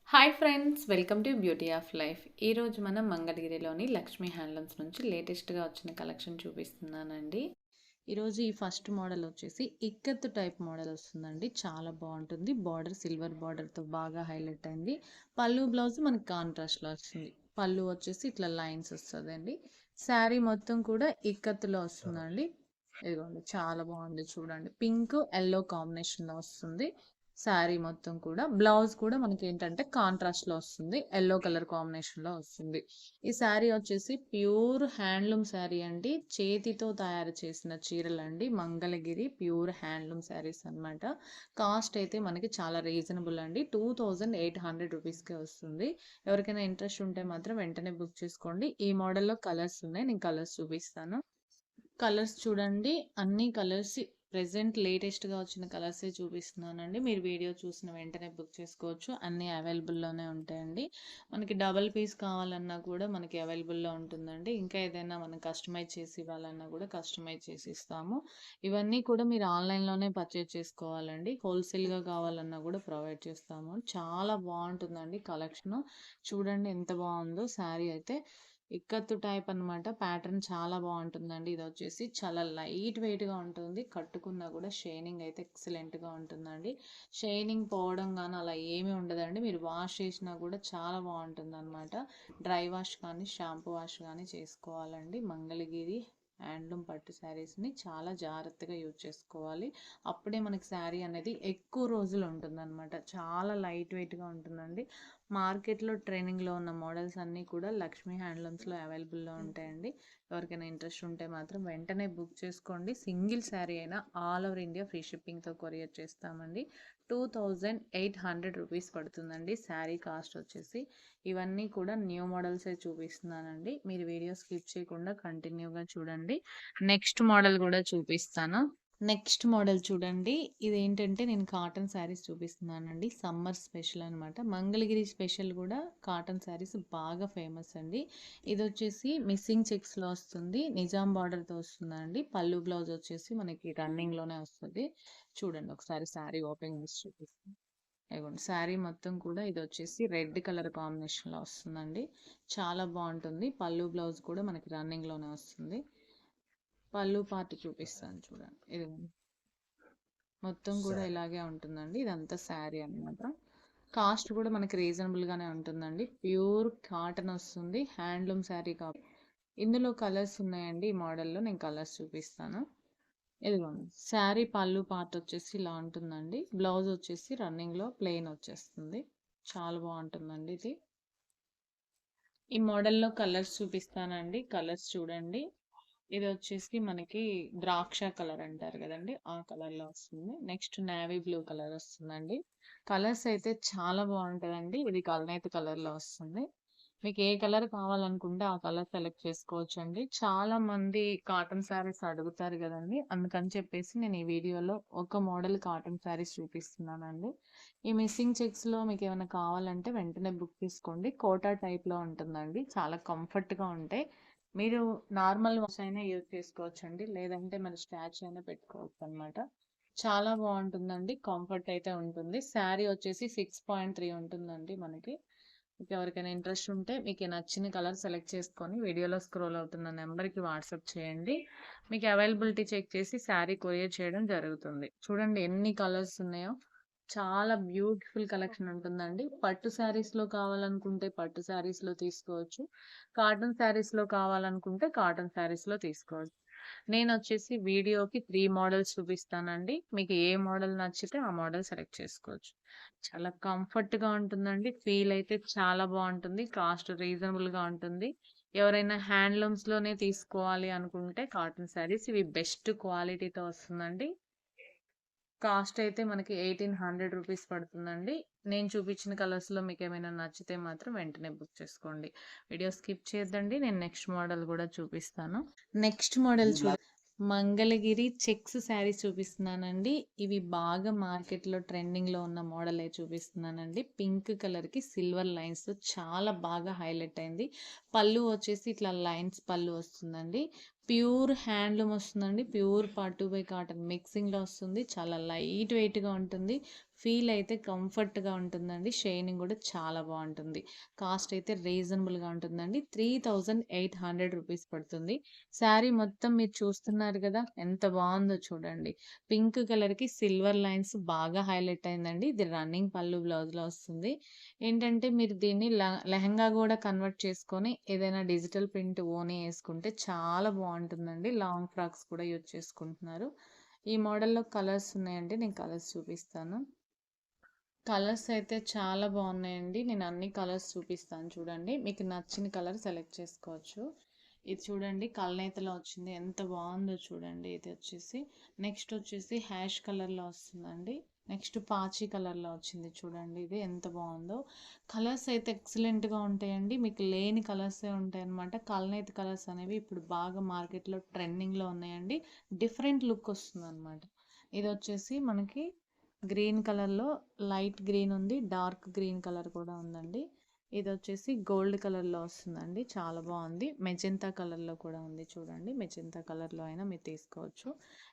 Hi friends, welcome to beauty of life. ఈరోజు మనం మంగళగిరిలోని లక్ష్మీ హ్యాండ్లూమ్స్ నుంచి లేటెస్ట్గా వచ్చిన కలెక్షన్ చూపిస్తున్నానండి. ఈరోజు ఈ ఫస్ట్ మోడల్ వచ్చేసి ఇక్కత్తు టైప్ మోడల్ వస్తుందండి. చాలా బాగుంటుంది. బార్డర్ సిల్వర్ బార్డర్తో బాగా హైలైట్ అయింది. పళ్ళు బ్లౌజ్ మనకి కాంట్రాస్ట్లో వస్తుంది. పళ్ళు వచ్చేసి ఇట్లా లైన్స్ వస్తుందండి. శారీ మొత్తం కూడా ఇక్కత్తులో వస్తుందండి. ఇదిగోండి, చాలా బాగుంది చూడండి. పింక్ ఎల్లో కాంబినేషన్లో వస్తుంది. శారీ మొత్తం కూడా బ్లౌజ్ కూడా మనకి ఏంటంటే కాంట్రాస్ట్ లో వస్తుంది. ఎల్లో కలర్ కాంబినేషన్ లో వస్తుంది. ఈ శారీ వచ్చేసి ప్యూర్ హ్యాండ్లూమ్ శారీ అండి. చేతితో తయారు చేసిన చీరలు అండి. మంగళగిరి ప్యూర్ హ్యాండ్లూమ్ శారీస్ అన్నమాట. కాస్ట్ అయితే మనకి చాలా రీజనబుల్ అండి. 2800 రూపీస్కే వస్తుంది. ఎవరికైనా ఇంట్రెస్ట్ ఉంటే మాత్రం వెంటనే బుక్ చేసుకోండి. ఈ మోడల్లో కలర్స్ ఉన్నాయి, నేను కలర్స్ చూపిస్తాను. కలర్స్ చూడండి, అన్ని కలర్స్ ప్రెజెంట్ లేటెస్ట్గా వచ్చిన కలర్సే చూపిస్తున్నానండి. మీరు వీడియో చూసిన వెంటనే బుక్ చేసుకోవచ్చు. అన్నీ అవైలబుల్లోనే ఉంటాయండి. మనకి డబల్ పీస్ కావాలన్నా కూడా మనకి అవైలబుల్లో ఉంటుందండి. ఇంకా ఏదైనా మనం కస్టమైజ్ చేసి ఇవ్వాలన్నా కూడా కస్టమైజ్ చేసి ఇస్తాము. ఇవన్నీ కూడా మీరు ఆన్లైన్లోనే పర్చేజ్ చేసుకోవాలండి. హోల్సేల్గా కావాలన్నా కూడా ప్రొవైడ్ చేస్తాము. చాలా బాగుంటుందండి కలెక్షన్. చూడండి ఎంత బాగుందో శారీ అయితే. ఇక్కత్తు టైప్ అన్నమాట. ప్యాటర్న్ చాలా బాగుంటుందండి. ఇది వచ్చేసి చాలా లైట్ వెయిట్గా ఉంటుంది. కట్టుకున్నా కూడా షైనింగ్ అయితే ఎక్సలెంట్గా ఉంటుందండి. షైనింగ్ పోవడం కానీ అలా ఏమీ ఉండదండి. మీరు వాష్ చేసినా కూడా చాలా బాగుంటుంది అనమాట. డ్రై వాష్ కానీ షాంపూ వాష్ కానీ చేసుకోవాలండి. మంగళగిరి హ్యాండ్లూమ్ పట్టు శారీస్ని చాలా జాగ్రత్తగా యూజ్ చేసుకోవాలి. అప్పుడే మనకి శారీ అనేది ఎక్కువ రోజులు ఉంటుందన్నమాట. చాలా లైట్ వెయిట్గా ఉంటుందండి. మార్కెట్లో ట్రైనింగ్లో ఉన్న మోడల్స్ అన్నీ కూడా లక్ష్మీ హ్యాండ్లూమ్స్లో అవైలబుల్లో ఉంటాయండి. ఎవరికైనా ఇంట్రెస్ట్ ఉంటే మాత్రం వెంటనే బుక్ చేసుకోండి. సింగిల్ శారీ అయినా ఆల్ ఓవర్ ఇండియా ఫ్రీ షిప్పింగ్తో కొరియర్ చేస్తామండి. 2800 రూపీస్ పడుతుందండి శారీ కాస్ట్ వచ్చేసి. ఇవన్నీ కూడా న్యూ మోడల్సే చూపిస్తున్నానండి. మీరు వీడియో స్కిప్ చేయకుండా కంటిన్యూగా చూడండి. నెక్స్ట్ మోడల్ కూడా చూపిస్తాను. నెక్స్ట్ మోడల్ చూడండి. ఇదేంటంటే నేను కాటన్ శారీస్ చూపిస్తున్నానండి. సమ్మర్ స్పెషల్ అనమాట. మంగళగిరి స్పెషల్ కూడా కాటన్ శారీస్ బాగా ఫేమస్ అండి. ఇది వచ్చేసి మిస్సింగ్ చెక్స్లో వస్తుంది. నిజాం బార్డర్తో వస్తుందండి. పళ్ళు బ్లౌజ్ వచ్చేసి మనకి రన్నింగ్లోనే వస్తుంది. చూడండి ఒకసారి శారీ ఓపెన్ చేసి చూపిస్తాను. ఇదిగోండి, శారీ మొత్తం కూడా ఇది వచ్చేసి రెడ్ కలర్ కాంబినేషన్లో వస్తుందండి. చాలా బాగుంటుంది. పళ్ళు బ్లౌజ్ కూడా మనకి రన్నింగ్లోనే వస్తుంది. పళ్ళు పార్ట్ చూపిస్తాను చూడండి. ఇది మొత్తం కూడా ఇలాగే ఉంటుందండి. ఇదంతా శారీ అన్నమాట. కాస్ట్ కూడా మనకి రీజనబుల్గానే ఉంటుందండి. ప్యూర్ కాటన్ వస్తుంది. హ్యాండ్లూమ్ శారీ కాబట్టి ఇందులో కలర్స్ ఉన్నాయండి. ఈ మోడల్లో నేను కలర్స్ చూపిస్తాను. ఇదిగోండి, శారీ పళ్ళు పార్ట్ వచ్చేసి ఇలా ఉంటుందండి. బ్లౌజ్ వచ్చేసి రన్నింగ్లో ప్లెయిన్ వచ్చేస్తుంది. చాలా బాగుంటుందండి ఇది. ఈ మోడల్లో కలర్స్ చూపిస్తానండి. కలర్స్ చూడండి. ఇది వచ్చేసి మనకి ద్రాక్ష కలర్ అంటారు కదండి, ఆ కలర్లో వస్తుంది. నెక్స్ట్ నేవీ బ్లూ కలర్ వస్తుందండి. కలర్స్ అయితే చాలా బాగుంటుందండి. ఇది కల్నేత కలర్లో వస్తుంది. మీకు ఏ కలర్ కావాలనుకుంటే ఆ కలర్ సెలెక్ట్ చేసుకోవచ్చు అండి. చాలా మంది కాటన్ శారీస్ అడుగుతారు కదండి, అందుకని చెప్పేసి నేను ఈ వీడియోలో ఒక మోడల్ కాటన్ శారీస్ చూపిస్తున్నానండి. ఈ మిస్సింగ్ చెక్స్లో మీకు ఏమైనా కావాలంటే వెంటనే బుక్ తీసుకోండి. కోటా టైప్లో ఉంటుందండి. చాలా కంఫర్ట్గా ఉంటాయి. మీరు నార్మల్ వాష్ అయినా యూజ్ చేసుకోవచ్చండి. లేదంటే మరి స్టాచ్ అయినా పెట్టుకోవచ్చు అనమాట. చాలా బాగుంటుందండి. కంఫర్ట్ అయితే ఉంటుంది. శారీ వచ్చేసి 6.3 ఉంటుందండి మనకి. మీకు ఎవరికైనా ఇంట్రెస్ట్ ఉంటే మీకు నచ్చిన కలర్ సెలెక్ట్ చేసుకొని వీడియోలో స్క్రోల్ అవుతున్న నెంబర్కి వాట్సాప్ చేయండి. మీకు అవైలబిలిటీ చెక్ చేసి శారీ కొరియర్ చేయడం జరుగుతుంది. చూడండి ఎన్ని కలర్స్ ఉన్నాయో. చాలా బ్యూటిఫుల్ కలెక్షన్ ఉంటుందండి. పట్టు శారీస్లో కావాలనుకుంటే పట్టు శారీస్లో తీసుకోవచ్చు. కాటన్ శారీస్లో కావాలనుకుంటే కాటన్ శారీస్లో తీసుకోవచ్చు. నేను వచ్చేసి వీడియోకి 3 మోడల్స్ చూపిస్తానండి. మీకు ఏ మోడల్ నచ్చితే ఆ మోడల్ సెలెక్ట్ చేసుకోవచ్చు. చాలా కంఫర్ట్గా ఉంటుందండి. ఫీల్ అయితే చాలా బాగుంటుంది. కాస్ట్ రీజనబుల్గా ఉంటుంది. ఎవరైనా హ్యాండ్లూమ్స్లోనే తీసుకోవాలి అనుకుంటే కాటన్ శారీస్ ఇవి బెస్ట్ క్వాలిటీతో వస్తుందండి. కాస్ట్ అయితే మనకి 1800 రూపీస్ పడుతుందండి. నేను చూపించిన కలర్స్లో మీకు ఏమైనా నచ్చితే మాత్రం వెంటనే బుక్ చేసుకోండి. వీడియో స్కిప్ చేయొద్దండి. నేను నెక్స్ట్ మోడల్ కూడా చూపిస్తాను. Next model Mangalagiri checks saris చూపిస్తున్నానండి. ఇవి బాగా మార్కెట్లో ట్రెండింగ్లో ఉన్న మోడలే చూపిస్తున్నానండి. పింక్ కలర్కి సిల్వర్ లైన్స్ చాలా బాగా హైలైట్ అయింది. పళ్ళు వచ్చేసి ఇట్లా లైన్స్ పళ్ళు వస్తుందండి. ప్యూర్ హ్యాండ్లూమ్ వస్తుందండి. ప్యూర్ పట్టు బై కాటన్ మిక్సింగ్లో వస్తుంది. చాలా లైట్ వెయిట్గా ఉంటుంది. ఫీల్ అయితే కంఫర్ట్‌గా ఉంటుందండి. షైనింగ్ గూడా చాలా బావుంటుంది. కాస్ట్ అయితే రీజనబుల్‌గా ఉంటుందండి. 3800 రూపీస్ పడుతుంది. శారీ మొత్తం మీరు చూస్తున్నారు గదా! ఎంత బావుందో చూడండి. పింక్ కలర్‌కి సిల్వర్ లైన్స్ బాగా హైలైట్ అయిందండి. ఇది రన్నింగ్ పల్లు బ్లౌజ్‌లో వస్తుంది. ఏంటంటే మీరు దీన్ని లెహెంగా గూడా కన్వర్ట్ చేసుకొని ఏదైనా డిజిటల్ ప్రింట్ ఓని యేసుకుంటే చాలా బావుంటుందండి. లాంగ్ ఫ్రాక్స్ కూడా యూజ్ చేసుకుంటున్నారు. ఈ మోడల్‌లో కలర్స్ ఉన్నాయండి. నేను కలర్స్ చూపిస్తాను. కలర్స్ అయితే చాలా బాగున్నాయండి. నేను అన్ని కలర్స్ చూపిస్తాను చూడండి. మీకు నచ్చిన కలర్ సెలెక్ట్ చేసుకోవచ్చు. ఇది చూడండి కలనేతలో వచ్చింది. ఎంత బాగుందో చూడండి. ఇది వచ్చేసి నెక్స్ట్ వచ్చేసి హ్యాష్ కలర్‌లో వస్తుందండి. నెక్స్ట్ పాచి కలర్‌లో వచ్చింది చూడండి. ఇది ఎంత బాగుందో. కలర్స్ అయితే ఎక్సలెంట్‌గా ఉంటాయండి. మీకు లేని కలర్సే ఉంటాయన్నమాట. కలనేత కలర్స్ అనేవి ఇప్పుడు బాగా మార్కెట్‌లో ట్రెండింగ్‌లో ఉన్నాయండి. డిఫరెంట్ లుక్ వస్తుందన్నమాట. ఇది వచ్చేసి మనకి గ్రీన్ కలర్‌లో లైట్ గ్రీన్ ఉంది. డార్క్ గ్రీన్ కలర్ కూడా ఉందండి. ఇదొచ్చేసి గోల్డ్ కలర్‌లో వస్తుందండి. చాలా బావుంది. మెజెంతా కలర్‌లో కూడా ఉంది చూడండి. మెజెంతా కలర్‌లో అయినా మీరు తీసుకోవచ్చు.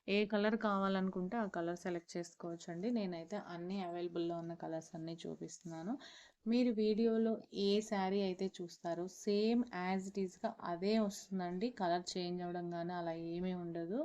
ఏ కలర్ కావాలనుకుంటే ఆ కలర్ సెలెక్ట్ చేసుకోవచ్చండి. నేనైతే అన్నీ అవైలబుల్‌లో ఉన్న కలర్స్ అన్నీ చూపిస్తున్నాను. మీరు వీడియోలో ఏ శారీ అయితే చూస్తారో సేమ్ యాజ్ ఇట్ ఈస్‌గా అదే వస్తుందండి. కలర్ చేంజ్ అవ్వడం గానీ అలా ఏమీ ఉండదు.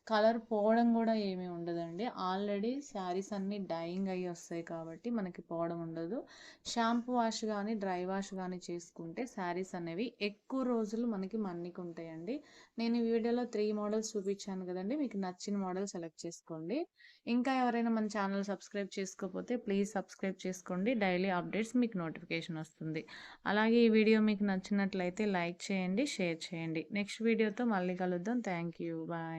కలర్ పోవడం గూడా ఏమీ ఉండదండి. ఆల్రెడీ శారీస్ అన్నీ డైయింగ్ అయ్యి వస్తాయి కాబట్టి మనకి పోవడం ఉండదు. షాంపూ వాష్ గానీ, డ్రై వాష్ గానీ చేసుకుంటే శారీస్ అనేవి ఎక్కువ రోజులు మనకి మన్నికుంటాయండి. నేను ఈ వీడియోలో 3 మోడల్స్ చూపించాను కదండీ! మీకు నచ్చిన మోడల్ సెలెక్ట్ చేసుకోండి. ఇంకా ఎవరైనా మన ఛానల్ సబ్స్క్రైబ్ చేసుకోకపోతే ప్లీజ్ సబ్స్క్రైబ్ చేసుకోండి. డైలీ అప్డేట్స్ మీకు నోటిఫికేషన్ వస్తుంది. అలాగే ఈ వీడియో మీకు నచ్చినట్లయితే లైక్ చేయండి, షేర్ చేయండి. నెక్స్ట్ వీడియోతో మళ్ళీ కలుద్దాం. Thank you. బాయ్.